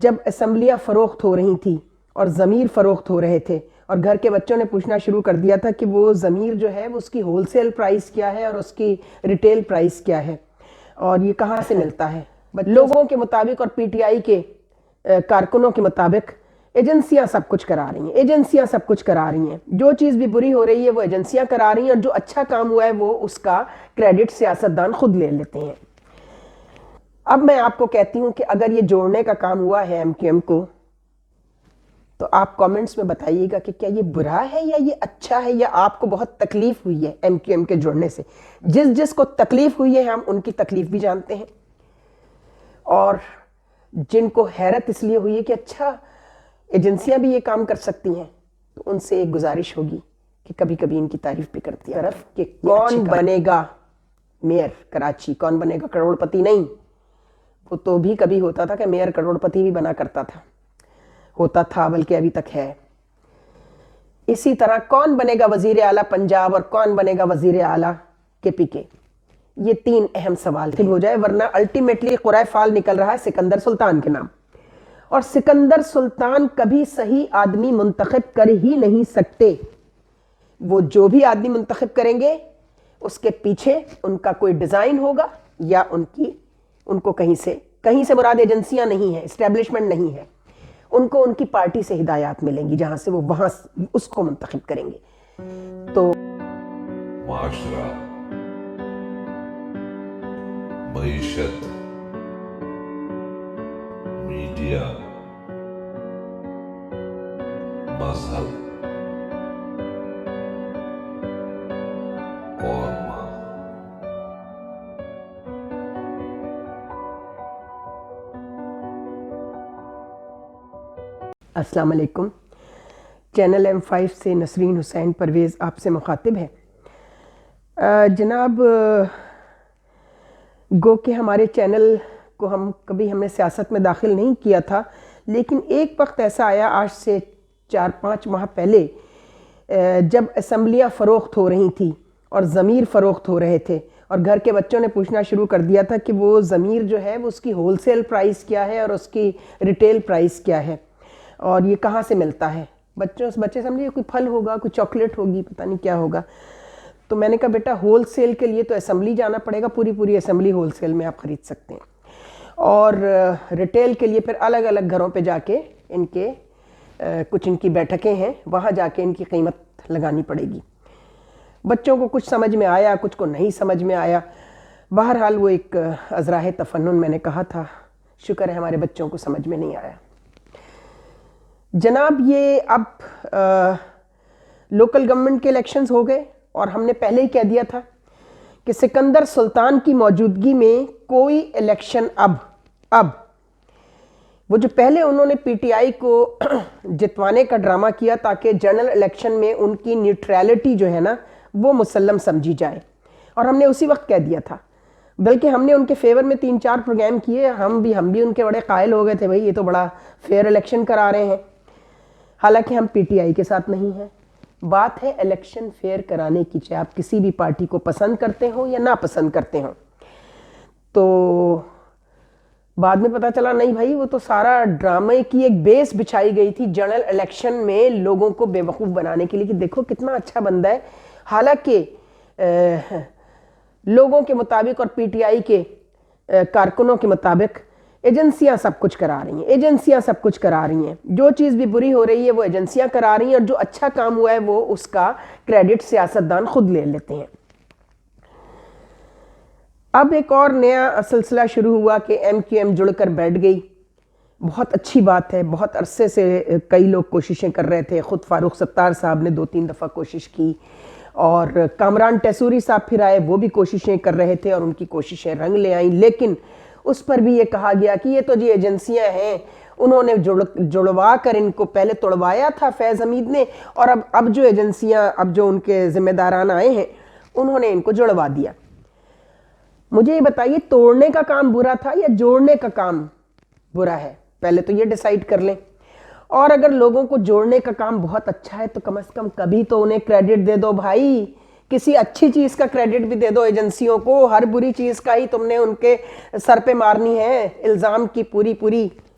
جب اسمبلیاں فروخت ہو رہی تھیں اور ضمیر فروخت ہو رہے تھے اور گھر کے بچوں نے پوچھنا شروع کر دیا تھا کہ وہ ضمیر جو ہے وہ اس کی ہول سیل پرائس کیا ہے اور اس کی ریٹیل پرائس کیا ہے اور یہ کہاں سے ملتا ہے. لوگوں کے مطابق اور پی ٹی آئی کے کارکنوں کے مطابق ایجنسیاں سب کچھ کرا رہی ہیں. جو چیز بھی بری ہو رہی ہے وہ ایجنسیاں کرا رہی ہیں اور جو اچھا کام ہوا ہے وہ اس کا کریڈٹ سیاستدان خود لے لیتے ہیں. اب میں آپ کو کہتی ہوں کہ اگر یہ جوڑنے کا کام ہوا ہے ایم کیو ایم کو تو آپ کامنٹس میں بتائیے گا کہ کیا یہ برا ہے یا یہ اچھا ہے یا آپ کو بہت تکلیف ہوئی ہے ایم کیو ایم کے جوڑنے سے. جس کو تکلیف ہوئی ہے ہم ان کی تکلیف بھی جانتے ہیں اور جن کو حیرت اس لیے ہوئی ہے کہ اچھا ایجنسیاں بھی یہ کام کر سکتی ہیں تو ان سے ایک گزارش ہوگی کہ کبھی کبھی ان کی تعریف بھی کرتی ہے کہ کون بنے گا میئر کراچی, کون بنے گا کروڑ پتی. نہیں, وہ تو بھی کبھی ہوتا تھا کہ میئر کروڑ پتی بھی بنا کرتا تھا بلکہ ابھی تک ہے. اسی طرح کون بنے گا وزیر اعلیٰ پنجاب اور کون بنے گا وزیر اعلیٰ کے پی کے, یہ تین اہم سوال ہو جائے ورنہ الٹیمیٹلی قرائے فال نکل رہا ہے سکندر سلطان کے نام. اور سکندر سلطان کبھی صحیح آدمی منتخب کر ہی نہیں سکتے. وہ جو بھی آدمی منتخب کریں گے اس کے پیچھے ان کا کوئی ڈیزائن ہوگا یا ان کو کہیں سے مراد ایجنسیاں نہیں ہیں, اسٹیبلشمنٹ نہیں ہے, ان کو ان کی پارٹی سے ہدایات ملیں گی جہاں سے وہ وہاں اس کو منتخب کریں گے. تو معاشرہ, معیشت, میڈیا, مذہب اور السلام علیکم. چینل M5 سے نسرین حسین پرویز آپ سے مخاطب ہے. جناب, گو کہ ہمارے چینل کو ہم نے سیاست میں داخل نہیں کیا تھا, لیکن ایک وقت ایسا آیا آج سے 4-5 ماہ پہلے جب اسمبلیاں فروخت ہو رہی تھیں اور ضمیر فروخت ہو رہے تھے اور گھر کے بچوں نے پوچھنا شروع کر دیا تھا کہ وہ ضمیر جو ہے وہ اس کی ہول سیل پرائس کیا ہے اور اس کی ریٹیل پرائس کیا ہے اور یہ کہاں سے ملتا ہے. بچے سمجھے کوئی پھل ہوگا, کوئی چاکلیٹ ہوگی, پتہ نہیں کیا ہوگا. تو میں نے کہا بیٹا ہول سیل کے لیے تو اسمبلی جانا پڑے گا, پوری اسمبلی ہول سیل میں آپ خرید سکتے ہیں, اور ریٹیل کے لیے پھر الگ الگ گھروں پہ جا کے کچھ ان کی بیٹھکیں ہیں, وہاں جا کے ان کی قیمت لگانی پڑے گی. بچوں کو کچھ سمجھ میں آیا, کچھ کو نہیں سمجھ میں آیا. بہرحال وہ ایک ازراہ تفنن میں نے کہا تھا, شکر ہے ہمارے بچوں کو سمجھ میں نہیں آیا. جناب, یہ اب لوکل گورنمنٹ کے الیکشنز ہو گئے اور ہم نے پہلے ہی کہہ دیا تھا کہ سکندر سلطان کی موجودگی میں کوئی الیکشن اب وہ جو پہلے انہوں نے پی ٹی آئی کو جتوانے کا ڈرامہ کیا تاکہ جنرل الیکشن میں ان کی نیوٹریلٹی جو ہے نا وہ مسلم سمجھی جائے, اور ہم نے اسی وقت کہہ دیا تھا, بلکہ ہم نے ان کے فیور میں 3-4 پروگرام کیے. ہم بھی ان کے بڑے قائل ہو گئے تھے, بھائی یہ تو بڑا فیئر الیکشن کرا رہے ہیں. حالانکہ ہم پی ٹی آئی کے ساتھ نہیں ہیں. بات ہے الیکشن فیئر کرانے کی, چاہے آپ کسی بھی پارٹی کو پسند کرتے ہوں یا ناپسند کرتے ہوں. تو بعد میں پتا چلا نہیں بھائی, وہ تو سارا ڈرامے کی ایک بیس بچھائی گئی تھی جنرل الیکشن میں لوگوں کو بے وقوف بنانے کے لیے کہ دیکھو کتنا اچھا بندہ ہے. حالانکہ لوگوں کے مطابق اور پی ٹی آئی کے کارکنوں کے مطابق ایجنسیاں سب کچھ کرا رہی ہیں. جو چیز بھی بری ہو رہی ہے وہ ایجنسیاں کرا رہی ہیں اور جو اچھا کام ہوا ہے وہ اس کا کریڈٹ سیاستدان خود لے لیتے ہیں. اب ایک اور نیا سلسلہ شروع ہوا کہ ایم کیو ایم جڑ کر بیٹھ گئی. بہت اچھی بات ہے, بہت عرصے سے کئی لوگ کوششیں کر رہے تھے. خود فاروق ستار صاحب نے 2-3 دفعہ کوشش کی اور کامران ٹیسوری صاحب پھر آئے, وہ بھی کوششیں کر رہے تھے اور ان کی کوششیں رنگ لے آئیں. لیکن اس پر بھی یہ کہا گیا کہ یہ تو جی ایجنسیاں ہیں, انہوں نے جڑوا کر ان کو پہلے توڑوایا تھا فیض حمید نے, اور اب جو ایجنسیاں اب جو ان کے ذمہ داران آئے ہیں انہوں نے ان کو جڑوا دیا. مجھے یہ بتائیے توڑنے کا کام برا تھا یا جوڑنے کا کام برا ہے؟ پہلے تو یہ ڈیسائیڈ کر لیں. اور اگر لوگوں کو جوڑنے کا کام بہت اچھا ہے تو کم از کم کبھی تو انہیں کریڈٹ دے دو بھائی, کسی اچھی چیز کا کریڈٹ بھی دے دو ایجنسیوں کو. ہر بری چیز کا ہی تم نے ان کے سر پہ مارنی ہے الزام کی پوری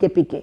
KPK,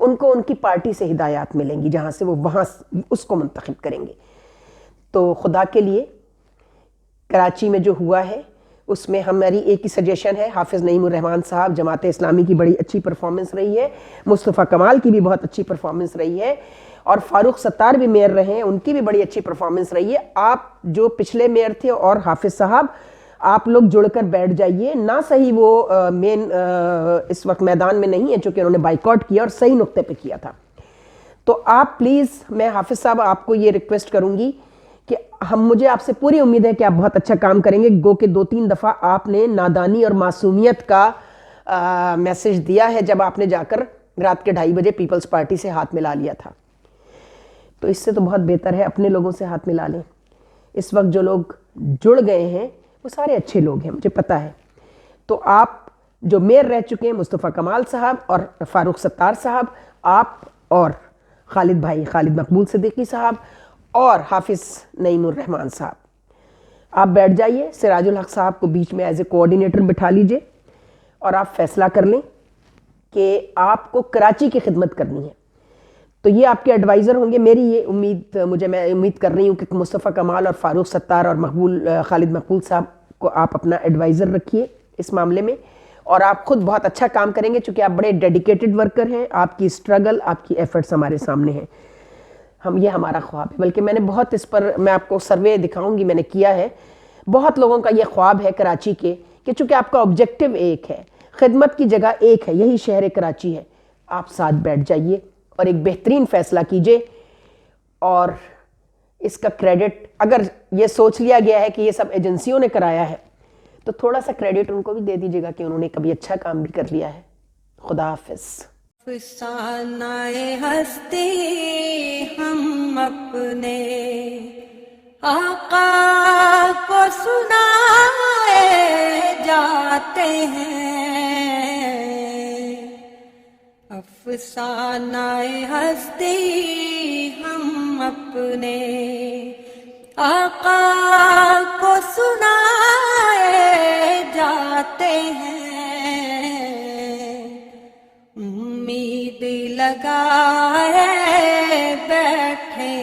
ان کو ان کی پارٹی سے ہدایات ملیں گی جہاں سے وہ وہاں اس کو منتخب کریں گے. تو خدا کے لیے کراچی میں جو ہوا ہے اس میں ہماری ایک ہی سجیشن ہے, حافظ نعیم الرحمان صاحب, جماعت اسلامی کی بڑی اچھی پرفارمنس رہی ہے, مصطفیٰ کمال کی بھی بہت اچھی پرفارمنس رہی ہے, اور فاروق ستار بھی میئر رہے ہیں, ان کی بھی بڑی اچھی پرفارمنس رہی ہے. آپ جو پچھلے میئر تھے اور حافظ صاحب, آپ لوگ جڑ کر بیٹھ جائیے. نہ صحیح وہ مین اس وقت میدان میں نہیں ہے چونکہ انہوں نے بائیکاٹ کیا اور صحیح نقطے پہ کیا تھا. تو آپ پلیز, میں حافظ صاحب آپ کو یہ ریکویسٹ کروں گی کہ مجھے آپ سے پوری امید ہے کہ آپ بہت اچھا کام کریں گے. گو کہ 2-3 دفعہ آپ نے نادانی اور معصومیت کا میسج دیا ہے جب آپ نے جا کر رات کے 2:30 بجے پیپلز پارٹی سے ہاتھ ملا لیا تھا. تو اس سے تو بہت بہتر ہے اپنے لوگوں سے ہاتھ ملا لیں. اس وقت جو لوگ جڑ گئے ہیں وہ سارے اچھے لوگ ہیں, مجھے پتہ ہے. تو آپ جو میئر رہ چکے ہیں, مصطفیٰ کمال صاحب اور فاروق ستار صاحب, آپ اور خالد بھائی, خالد مقبول صدیقی صاحب اور حافظ نعیم الرحمان صاحب, آپ بیٹھ جائیے. سراج الحق صاحب کو بیچ میں ایز اے کوآرڈینیٹر بٹھا لیجئے اور آپ فیصلہ کر لیں کہ آپ کو کراچی کی خدمت کرنی ہے. تو یہ آپ کے ایڈوائزر ہوں گے. میری یہ امید, میں امید کر رہی ہوں کہ مصطفیٰ کمال اور فاروق ستار اور خالد مقبول صاحب کو آپ اپنا ایڈوائزر رکھیے اس معاملے میں, اور آپ خود بہت اچھا کام کریں گے چونکہ آپ بڑے ڈیڈیکیٹڈ ورکر ہیں. آپ کی اسٹرگل, آپ کی ایفرٹس ہمارے سامنے ہیں. یہ ہمارا خواب ہے. بلکہ میں نے بہت اس پر, میں آپ کو سروے دکھاؤں گی, میں نے کیا ہے. بہت لوگوں کا یہ خواب ہے کراچی کے کہ چونکہ آپ کا آبجیکٹو ایک ہے, خدمت کی جگہ ایک ہے, یہی شہر کراچی ہے. آپ ساتھ بیٹھ جائیے اور ایک بہترین فیصلہ کیجئے. اور اس کا کریڈٹ, اگر یہ سوچ لیا گیا ہے کہ یہ سب ایجنسیوں نے کرایا ہے تو تھوڑا سا کریڈٹ ان کو بھی دے دیجیے گا کہ انہوں نے کبھی اچھا کام بھی کر لیا ہے. خدا حافظ. افسانۂ ہستی ہم اپنے آقا کو سنائے جاتے ہیں. افسانۂ ہستی ہم اپنے آقا کو سنائے جاتے ہیں. امید لگائے بیٹھے